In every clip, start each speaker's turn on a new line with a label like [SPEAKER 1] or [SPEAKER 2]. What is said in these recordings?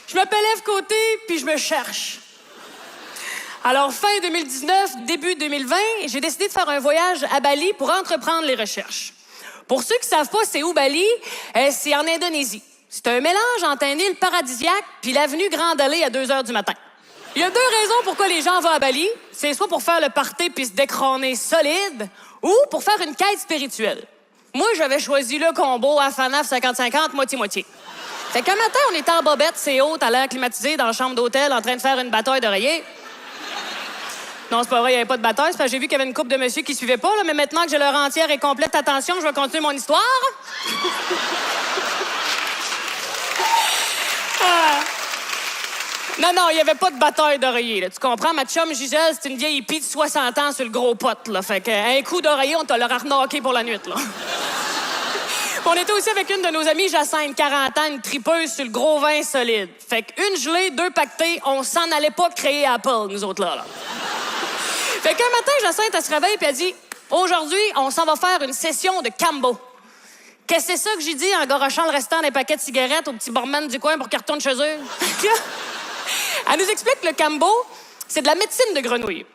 [SPEAKER 1] Je m'appelle Ève Côté, puis je me cherche. Alors, fin 2019, début 2020, j'ai décidé de faire un voyage à Bali pour entreprendre les recherches. Pour ceux qui savent pas c'est où Bali, c'est en Indonésie. C'est un mélange entre un île paradisiaque puis l'avenue Grande Allée à 2 heures du matin. Il y a 2 raisons pourquoi les gens vont à Bali. C'est soit pour faire le party puis se décroner solide, ou pour faire une quête spirituelle. Moi, j'avais choisi le combo à FANAF 50-50, moitié-moitié. Fait qu'un matin, on était en bobette, c'est haute, à l'air climatisé, dans la chambre d'hôtel, en train de faire une bataille d'oreiller. Non, c'est pas vrai, il n'y avait pas de bataille. C'est parce que j'ai vu qu'il y avait une couple de monsieur qui suivaient pas, là, mais maintenant que j'ai leur entière et complète attention, je vais continuer mon histoire. Non, il n'y avait pas de bataille d'oreiller, là. Tu comprends? Ma chum Gisèle, c'est une vieille hippie de 60 ans sur le gros pote, là. Fait qu'un coup d'oreiller, on t'a leur arnaqué pour la nuit, là. On était aussi avec une de nos amies, Jacinthe, 40 ans, une tripeuse sur le gros vin solide. Fait qu'une gelée, 2 pactés, on s'en allait pas créer Apple, nous autres, là. Fait qu'un matin, Jacinthe, elle se réveille et elle dit « Aujourd'hui, on s'en va faire une session de Cambo. » Qu'est-ce que c'est ça que j'ai dit en garochant le restant des paquets de cigarettes au petit barman du coin pour qu'il retourne chez eux? Elle nous explique que le Cambo, c'est de la médecine de grenouille.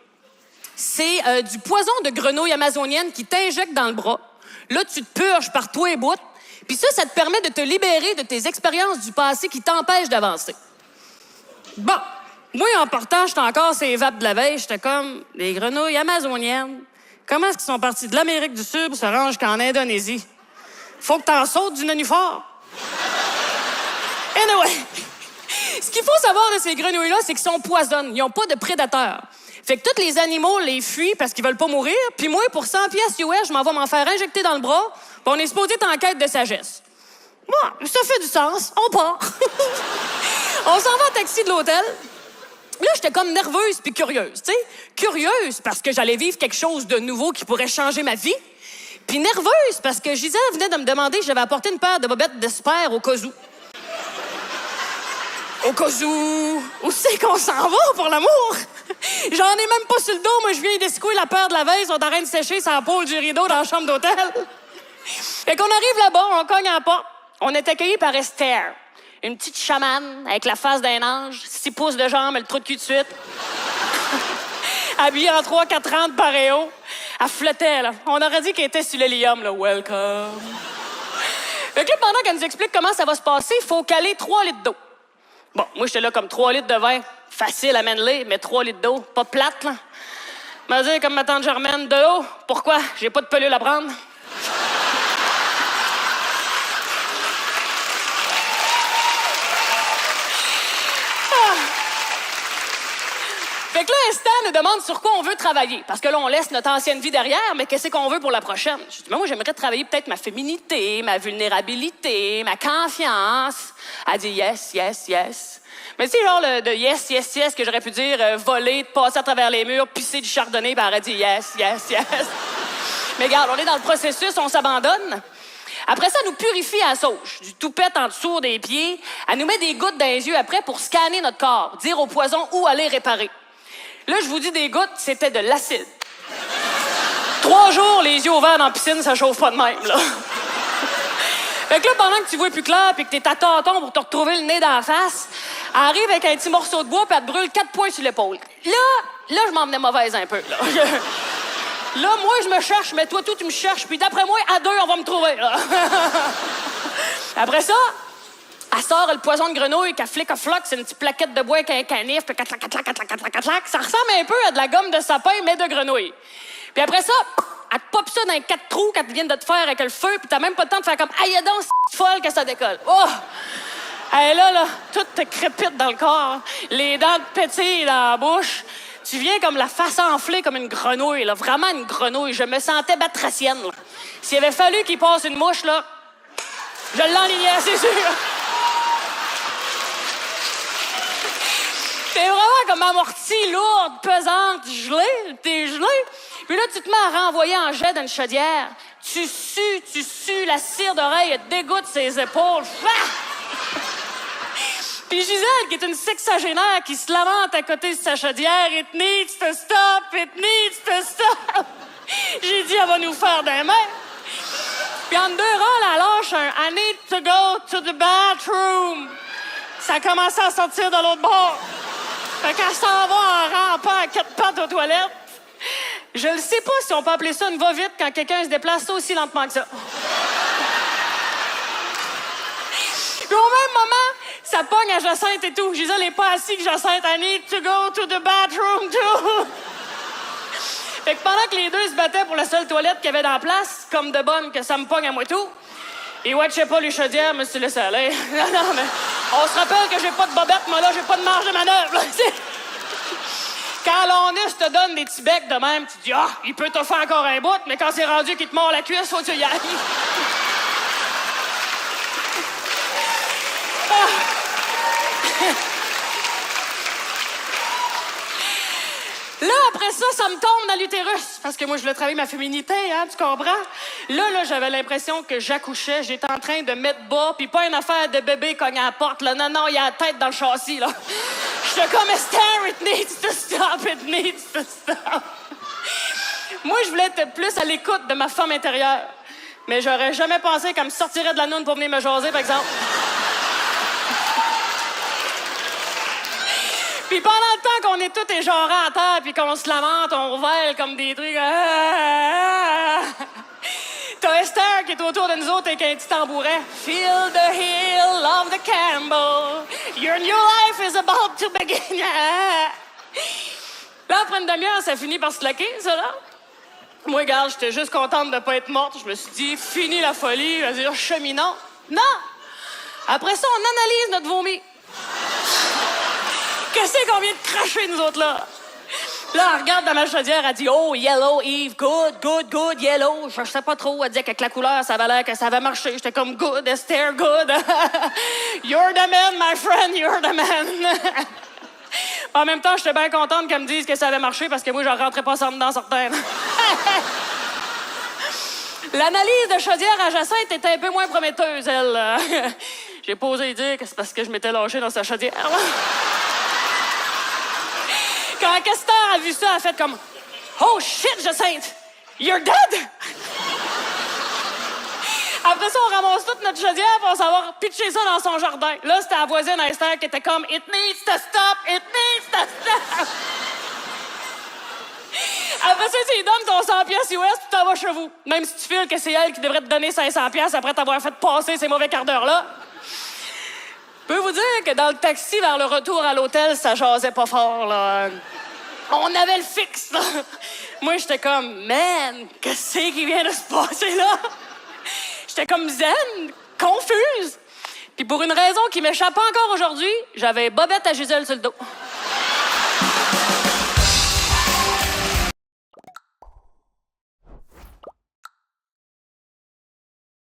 [SPEAKER 1] C'est du poison de grenouille amazonienne qui t'injecte dans le bras. Là, tu te purges par tous les bouts. Puis ça te permet de te libérer de tes expériences du passé qui t'empêchent d'avancer. Bon, moi, en partant, j'étais encore ces vapes de la veille. J'étais comme, les grenouilles amazoniennes, comment est-ce qu'ils sont partis de l'Amérique du Sud pour se rendre jusqu'en Indonésie? Faut que t'en sautes du nénuphar. Anyway, ce qu'il faut savoir de ces grenouilles-là, c'est qu'ils sont poisonnent. Ils n'ont pas de prédateurs. Fait que tous les animaux les fuient parce qu'ils veulent pas mourir. Puis moi, pour 100 piastres US, je m'en vais m'en faire injecter dans le bras. Puis on est supposé être en quête de sagesse. Moi, ça fait du sens. On part. On s'en va en taxi de l'hôtel. Là, j'étais comme nerveuse puis curieuse, tu sais. Curieuse parce que j'allais vivre quelque chose de nouveau qui pourrait changer ma vie. Puis nerveuse parce que Gisèle venait de me demander si j'avais apporté une paire de bobettes d'Esper au cas où. Au cas où c'est qu'on s'en va pour l'amour? J'en ai même pas sur le dos. Moi, je viens d'escouer la paire de la veille. Ils sont en train de sécher sa pôle du rideau dans la chambre d'hôtel. Fait qu'on arrive là-bas, on cogne à la porte. On est accueillis par Esther. Une petite chamane avec la face d'un ange, 6 pouces de jambe, le trou de cul de suite. Habillée en 3-4 ans de paréo. Elle flottait, là. On aurait dit qu'elle était sur l'hélium, là. Welcome. Fait que là, pendant qu'elle nous explique comment ça va se passer, il faut caler 3 litres d'eau. Bon, moi, j'étais là comme 3 litres de vin. Facile à mêler, mais 3 litres d'eau, pas plate, là. M'a dit, comme ma tante Germaine, de l'eau. Pourquoi? J'ai pas de pelule à prendre. Fait que là, Esther nous demande sur quoi on veut travailler. Parce que là, on laisse notre ancienne vie derrière, mais qu'est-ce qu'on veut pour la prochaine? Je dis, mais moi, j'aimerais travailler peut-être ma féminité, ma vulnérabilité, ma confiance. Elle dit, yes, yes, yes. Mais tu sais, genre, de yes, yes, yes, que j'aurais pu dire voler, passer à travers les murs, pisser du chardonnay, ben elle a dit yes, yes, yes. Mais regarde, on est dans le processus, on s'abandonne. Après ça, elle nous purifie à la sauge, du toupette en dessous des pieds. Elle nous met des gouttes dans les yeux après pour scanner notre corps, dire au poison où aller réparer. Là, je vous dis des gouttes, c'était de l'acide. 3 jours, les yeux ouverts dans la piscine, ça chauffe pas de même, là. Fait que là, pendant que tu vois plus clair puis que t'es à tâton pour te retrouver le nez dans la face, elle arrive avec un petit morceau de bois puis elle te brûle 4 points sur l'épaule. Là, je m'en venais mauvaise un peu, là. Là, moi, je me cherche, mais toi, tu me cherches, puis d'après moi, à 2, on va me trouver, là. Après ça, elle sort le poison de grenouille qu'elle flic à floc, c'est une petite plaquette de bois avec un canif, puis ça ressemble un peu à de la gomme de sapin, mais de grenouille. Puis après ça, elle te pop ça dans les 4 trous qu'elle vient de te faire avec le feu, puis t'as même pas le temps de faire comme « Aïe donc, c'est folle que ça décolle! » Oh! Elle là, tout te crépite dans le corps, les dents te pétillent dans la bouche. Tu viens comme la face enflée comme une grenouille, là, vraiment une grenouille. Je me sentais batracienne, là. S'il avait fallu qu'il passe une mouche, là, je l'enlignais, c'est sûr. T'es vraiment comme amortie, lourde, pesante, gelée. T'es gelée. Puis là, tu te mets à renvoyer en jet dans une chaudière. Tu sues, la cire d'oreille, elle dégoûte ses épaules. Puis Gisèle, qui est une sexagénaire qui se lamente à côté de sa chaudière, « It needs to stop, it needs to stop! » J'ai dit, elle va nous faire des mains. Puis en 2 rôles, elle lâche un « I need to go to the bathroom ». Ça a commencé à sortir de l'autre bord. Fait qu'elle s'en va en rampant à quatre pattes aux toilettes. Je ne sais pas si on peut appeler ça une va-vite quand quelqu'un se déplace aussi lentement que ça. Puis au même moment, ça pogne à Jacinthe et tout. Gisèle n'est pas assise que Jacinthe. I need to go to the bathroom too. Fait que pendant que les deux se battaient pour la seule toilette qu'il y avait dans la place, comme de bonne que ça me pogne à moi tout, et ouais, je sais pas, les chaudières, me suis laissé aller. Non, mais on se rappelle que j'ai pas de bobette, moi là, j'ai pas de marge de manœuvre. Là, quand l'honneur te donne des petits becs de même, tu te dis, ah, il peut te faire encore un bout, mais quand c'est rendu qu'il te mord la cuisse, faut que tu y ailles. Là, après ça, ça me tombe dans l'utérus. Parce que moi, je voulais travailler ma féminité, hein, tu comprends? Là, j'avais l'impression que j'accouchais. J'étais en train de mettre bas, puis pas une affaire de bébé cogné à la porte, là. Non, il y a la tête dans le châssis, là. J'étais comme, Esther, it needs to stop, it needs to stop. Moi, je voulais être plus à l'écoute de ma femme intérieure. Mais j'aurais jamais pensé qu'elle me sortirait de la noune pour venir me jaser, par exemple. Puis pendant le temps qu'on est tous égenrés à terre puis qu'on se lamente, on vèle comme des trucs. T'as Esther qui est autour de nous autres avec un petit tambouret. Feel the heel of the Campbell. Your new life is about to begin. Là, après une demi-heure, ça finit par se claquer, ça, là. Moi, regarde, j'étais juste contente de pas être morte. Je me suis dit, fini la folie, vas-y, cheminons. Non! Après ça, on analyse notre vomi. Qu'est-ce qu'on vient de cracher, nous autres, là? Là, elle regarde dans ma chaudière, elle dit « Oh, yellow, Eve, good, yellow. » Je sais pas trop, elle disait qu'avec la couleur, ça avait l'air que ça avait marché. J'étais comme « Good, Esther, good. » You're the man, my friend, you're the man. En même temps, j'étais bien contente qu'elle me dise que ça avait marché parce que moi, je rentrais pas sans dedans certaines. L'analyse de chaudière à Jacinthe était un peu moins prometteuse, elle. J'ai pas osé dire que c'est parce que je m'étais lâché dans sa chaudière. Quand Esther a vu ça, elle a fait comme « Oh shit, Jacinthe! You're dead! » Après ça, on ramasse toute notre chaudière pour savoir pitcher ça dans son jardin. Là, c'était la voisine à Esther qui était comme « It needs to stop! It needs to stop! » Après ça, tu lui donnes ton 100$ US puis tu t'en vas chez vous. Même si tu files que c'est elle qui devrait te donner 500$ après t'avoir fait passer ces mauvais quarts d'heure-là. Je peux vous dire que dans le taxi vers le retour à l'hôtel, ça jasait pas fort, là. On avait le fixe, là. Moi, j'étais comme, man, qu'est-ce qui vient de se passer, là? J'étais comme zen, confuse. Puis pour une raison qui m'échappe encore aujourd'hui, j'avais Bobette à Gisèle sur le dos.